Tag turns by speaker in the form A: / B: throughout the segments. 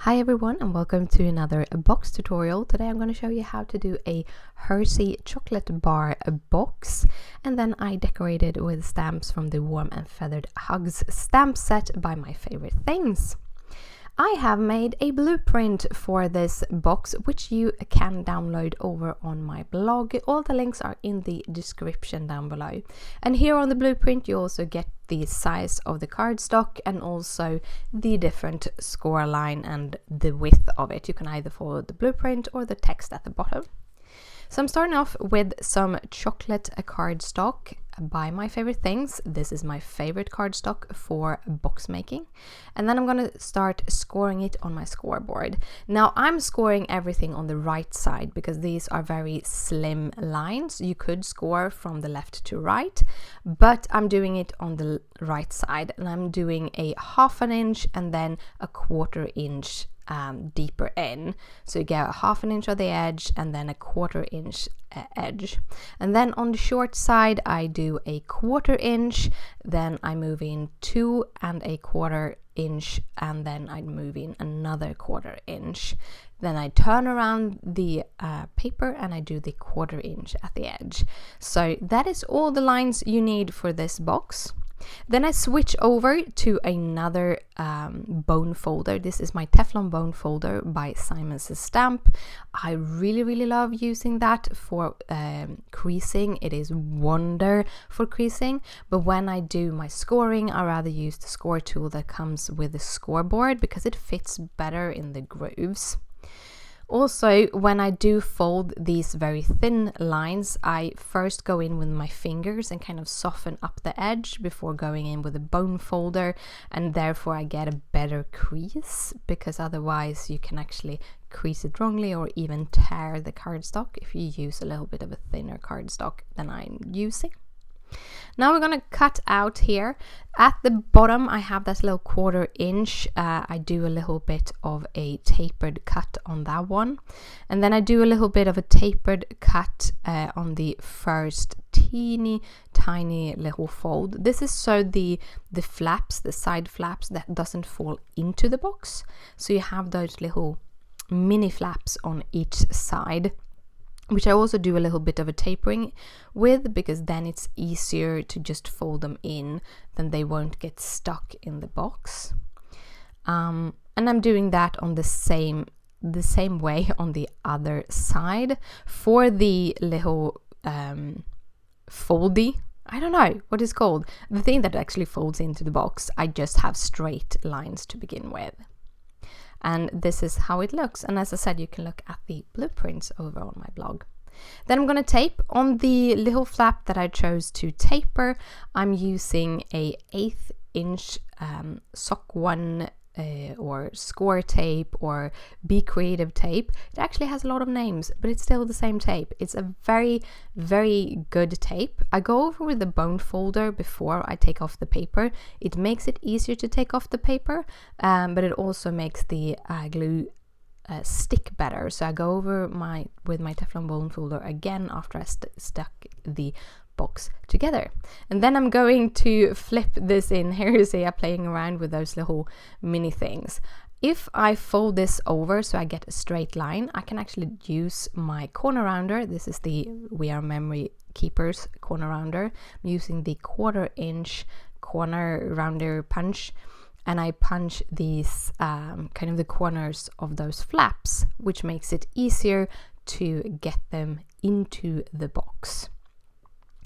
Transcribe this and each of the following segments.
A: Hi everyone and welcome to another box tutorial. Today I'm going to show you how to do a Hersey chocolate bar box, and then I decorated with stamps from the Warm and Feathered Hugs stamp set by My Favorite Things. I have made a blueprint for this box which you can download over on my blog. All the links are in the description down below. And here on the blueprint you also get the size of the cardstock and also the different score line and the width of it. You can either follow the blueprint or the text at the bottom. So I'm starting off with some chocolate cardstock by My Favorite Things. This is my favorite cardstock for box making. And then I'm going to start scoring it on my scoreboard. Now I'm scoring everything on the right side because these are very slim lines. You could score from the left to right, but I'm doing it on the right side, and I'm doing a 1/2 inch and then a 1/4 inch deeper in. So you get a 1/2 inch on the edge and then a 1/4 inch edge. And then on the short side I do a 1/4 inch, then I move in 2 1/4 inch, and then I move in another 1/4 inch. Then I turn around the paper and I do the 1/4 inch at the edge. So that is all the lines you need for this box. Then I switch over to another bone folder. This is my Teflon bone folder by Simon's Stamp. I really love using that for creasing. It is wonder for creasing, but when I do my scoring I rather use the score tool that comes with the scoreboard because it fits better in the grooves. Also, when I do fold these very thin lines, I first go in with my fingers and kind of soften up the edge before going in with a bone folder, and therefore I get a better crease, because otherwise you can actually crease it wrongly or even tear the cardstock if you use a little bit of a thinner cardstock than I'm using. Now we're going to cut out here. At the bottom I have this little 1/4 inch. I do a little bit of a tapered cut on that one. And then I do a little bit of a tapered cut on the first teeny tiny little fold. This is so the flaps, the side flaps, that doesn't fall into the box. So you have those little mini flaps on each side, which I also do a little bit of a tapering with, because then it's easier to just fold them in, then they won't get stuck in the box. And I'm doing that on the same way on the other side. For the little foldy, I don't know what it's called, the thing that actually folds into the box, I just have straight lines to begin with. And this is how it looks. And as I said, you can look at the blueprints over on my blog. Then I'm going to tape on the little flap that I chose to taper. I'm using a 1/8 inch sock 1 or score tape or Be Creative tape. It actually has a lot of names, but it's still the same tape. It's a very good tape. I go over with the bone folder before I take off the paper. It makes it easier to take off the paper, but it also makes the glue stick better. So I go over with my Teflon bone folder again after I stuck the box together. And then I'm going to flip this in. Here you see I'm playing around with those little mini things. If I fold this over so I get a straight line, I can actually use my corner rounder. This is the We Are Memory Keepers corner rounder. I'm using the 1/4 inch corner rounder punch, and I punch these kind of the corners of those flaps, which makes it easier to get them into the box.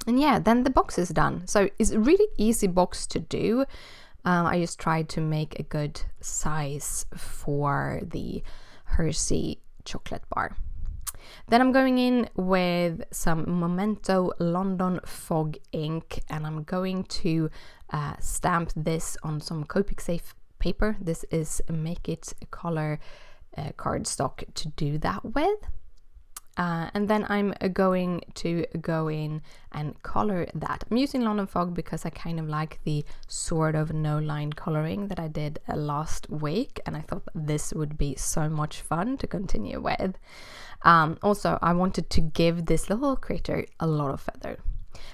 A: And yeah, then the box is done. So it's a really easy box to do. I just tried to make a good size for the Hersey chocolate bar. Then I'm going in with some Memento London Fog ink, and I'm going to stamp this on some Copic safe paper. This is Make It Color cardstock to do that with. And then I'm going to go in and color that. I'm using London Fog because I kind of like the sort of no line coloring that I did last week, and I thought this would be so much fun to continue with. Also, I wanted to give this little critter a lot of feather.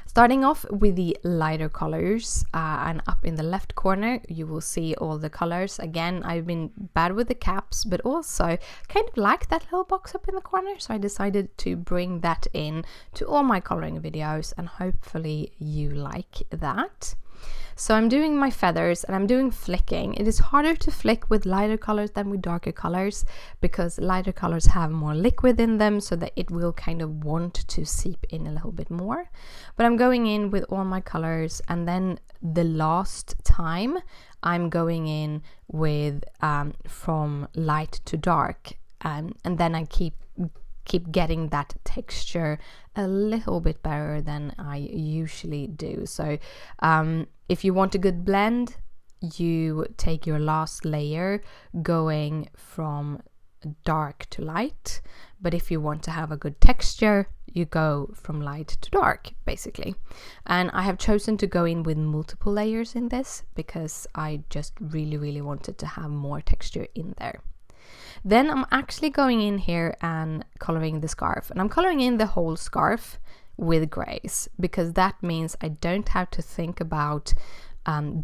A: Starting off with the lighter colors, and up in the left corner you will see all the colors. Again, I've been bad with the caps, but also kind of like that little box up in the corner, so I decided to bring that in to all my coloring videos, and hopefully you like that. So I'm doing my feathers and I'm doing flicking. It is harder to flick with lighter colors than with darker colors, because lighter colors have more liquid in them, so that it will kind of want to seep in a little bit more. But I'm going in with all my colors, and then the last time I'm going in with from light to dark, and then I keep getting that texture a little bit better than I usually do. So if you want a good blend, you take your last layer going from dark to light, but if you want to have a good texture, you go from light to dark, basically. And I have chosen to go in with multiple layers in this because I just really wanted to have more texture in there. Then I'm actually going in here and coloring the scarf, and I'm coloring in the whole scarf with grays, because that means I don't have to think about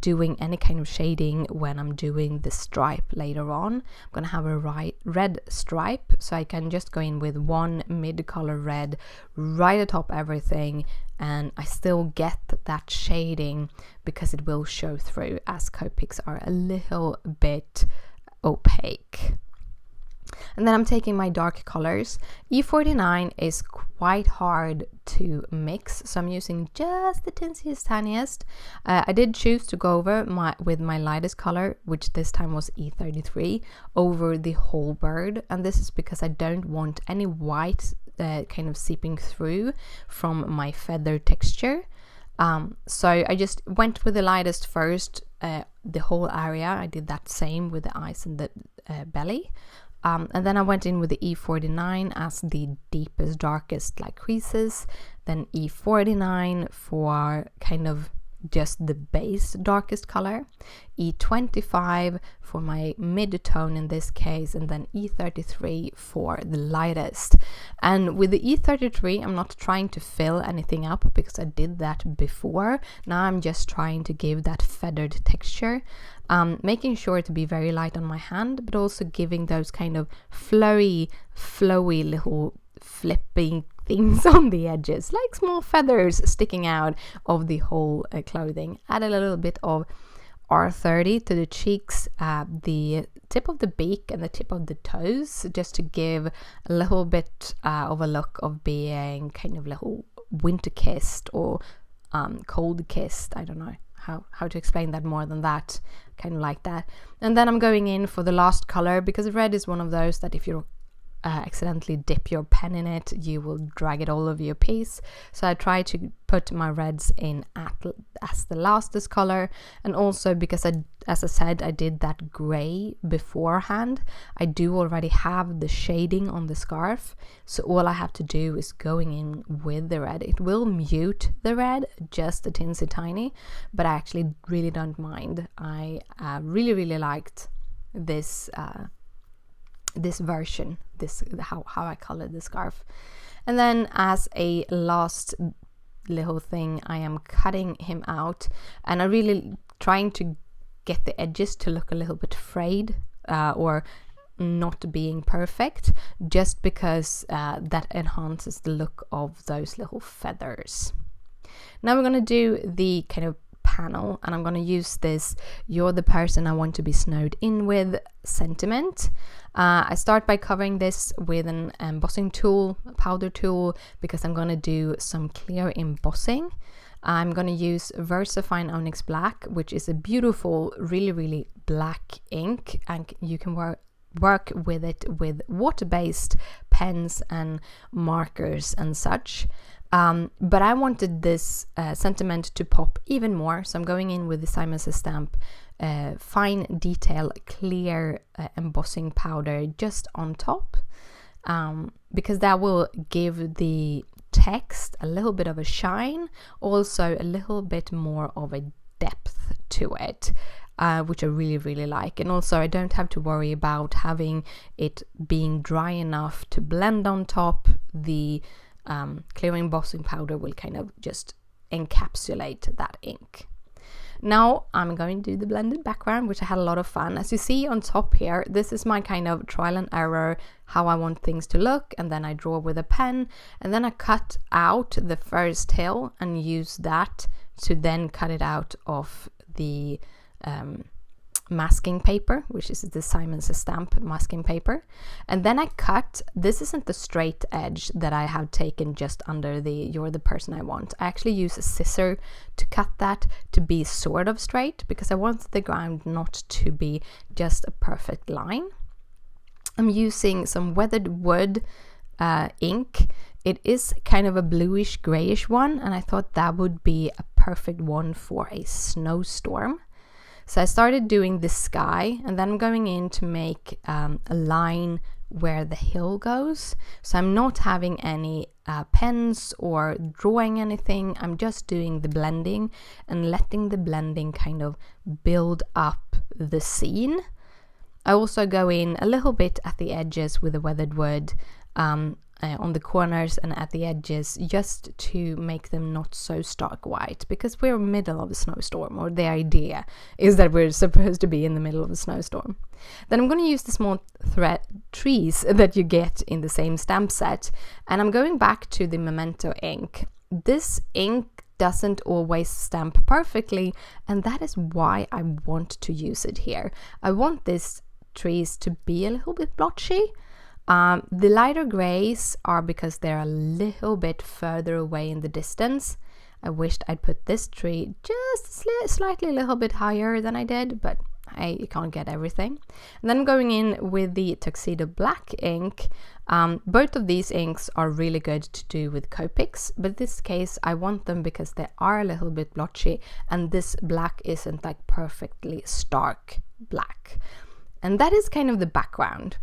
A: doing any kind of shading when I'm doing the stripe later on. I'm gonna have a red stripe, so I can just go in with one mid-color red right atop everything, and I still get that shading because it will show through, as Copics are a little bit opaque. And then I'm taking my dark colors. E49 is quite hard to mix, so I'm using just the tiniest. I did choose to go over with my lightest color, which this time was E33, over the whole bird, and this is because I don't want any white kind of seeping through from my feather texture. So I just went with the lightest first, the whole area. I did that same with the eyes and the belly. And then I went in with the E49 as the deepest, darkest, like creases, then E49 for kind of just the base darkest color, E25 for my mid-tone in this case, and then E33 for the lightest. And with the E33, I'm not trying to fill anything up because I did that before. Now I'm just trying to give that feathered texture, making sure to be very light on my hand, but also giving those kind of flowy little flipping things on the edges, like small feathers sticking out of the whole clothing. Add a little bit of R30 to the cheeks, the tip of the beak and the tip of the toes, just to give a little bit of a look of being kind of little winter kissed or cold kissed. I don't know how to explain that more than that, kind of like that. And then I'm going in for the last color, because red is one of those that if you're accidentally dip your pen in it, you will drag it all over your piece. So I try to put my reds in as the lastest color, and also because as I said, I did that gray beforehand. I do already have the shading on the scarf, so all I have to do is going in with the red. It will mute the red just a teensy tiny, but I actually really don't mind. I really liked this this version, how I colored the scarf. And then as a last little thing, I am cutting him out, and I'm really trying to get the edges to look a little bit frayed or not being perfect, just because that enhances the look of those little feathers. Now we're going to do the kind of panel, and I'm going to use this "You're the Person I Want to Be Snowed In With" sentiment. I start by covering this with an embossing tool, a powder tool, because I'm going to do some clear embossing. I'm going to use VersaFine Onyx Black, which is a beautiful, really black ink, and you can work with it with water-based pens and markers and such. But I wanted this sentiment to pop even more, so I'm going in with the Simon Says Stamp fine detail clear embossing powder just on top, because that will give the text a little bit of a shine, also a little bit more of a depth to it, which I really like. And also I don't have to worry about having it being dry enough to blend on top. The clear embossing powder will kind of just encapsulate that ink. Now I'm going to do the blended background, which I had a lot of fun. As you see on top here, this is my kind of trial and error, how I want things to look, and then I draw with a pen, and then I cut out the first hill and use that to then cut it out of the masking paper, which is the Simon's stamp masking paper. And then I cut, this isn't the straight edge that I have taken just under the "You're the person I want." I actually use a scissor to cut that to be sort of straight, because I want the ground not to be just a perfect line. I'm using some weathered wood ink. It is kind of a bluish grayish one, and I thought that would be a perfect one for a snowstorm. So I started doing the sky, and then I'm going in to make a line where the hill goes. So I'm not having any pens or drawing anything. I'm just doing the blending and letting the blending kind of build up the scene. I also go in a little bit at the edges with the weathered wood, on the corners and at the edges, just to make them not so stark white, because we're in the middle of a snowstorm, or the idea is that we're supposed to be in the middle of a snowstorm. Then I'm going to use the small thread trees that you get in the same stamp set, and I'm going back to the Memento ink. This ink doesn't always stamp perfectly, and that is why I want to use it here. I want these trees to be a little bit blotchy. The lighter grays are because they're a little bit further away in the distance. I wished I'd put this tree just slightly a little bit higher than I did, but you can't get everything. And then I'm going in with the Tuxedo black ink. Both of these inks are really good to do with Copics, but in this case I want them because they are a little bit blotchy, and this black isn't like perfectly stark black. And that is kind of the background.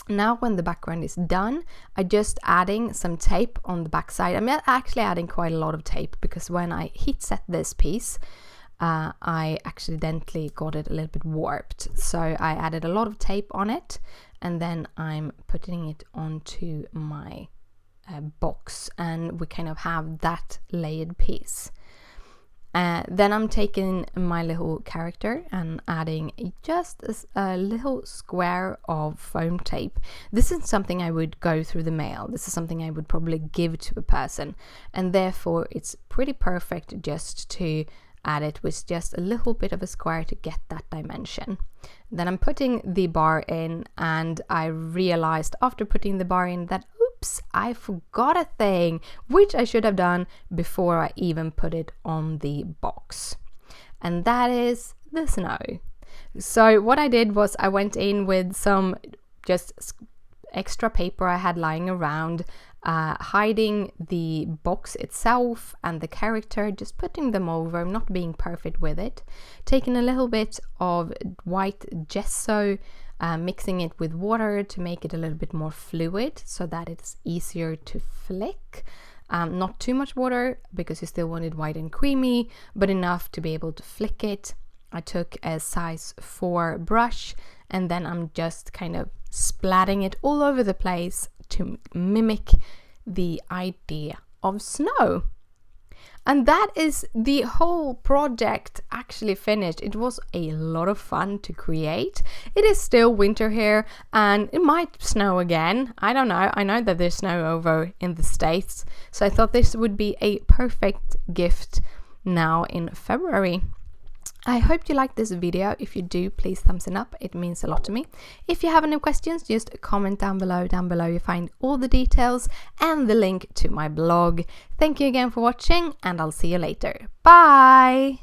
A: Now when the background is done, I'm just adding some tape on the back side. I'm actually adding quite a lot of tape, because when I heat set this piece, I accidentally got it a little bit warped. So I added a lot of tape on it, and then I'm putting it onto my box, and we kind of have that layered piece. Then I'm taking my little character and adding just a little square of foam tape. This is something I would go through the mail. This is something I would probably give to a person, and therefore it's pretty perfect just to add it with just a little bit of a square to get that dimension. Then I'm putting the bar in, and I realized after putting the bar in that I forgot a thing, which I should have done before I even put it on the box, and that is the snow. So what I did was I went in with some just extra paper I had lying around, hiding the box itself and the character, just putting them over, not being perfect with it, taking a little bit of white gesso, mixing it with water to make it a little bit more fluid so that it's easier to flick. Not too much water, because you still want it white and creamy, but enough to be able to flick it. I took a size 4 brush, and then I'm just kind of splatting it all over the place to mimic the idea of snow. And that is the whole project actually finished. It was a lot of fun to create. It is still winter here, and it might snow again. I don't know. I know that there's snow over in the States, so I thought this would be a perfect gift now in February. I hope you liked this video. If you do, please thumbs it up. It means a lot to me. If you have any questions, just comment down below. Down below you find all the details and the link to my blog. Thank you again for watching, and I'll see you later. Bye!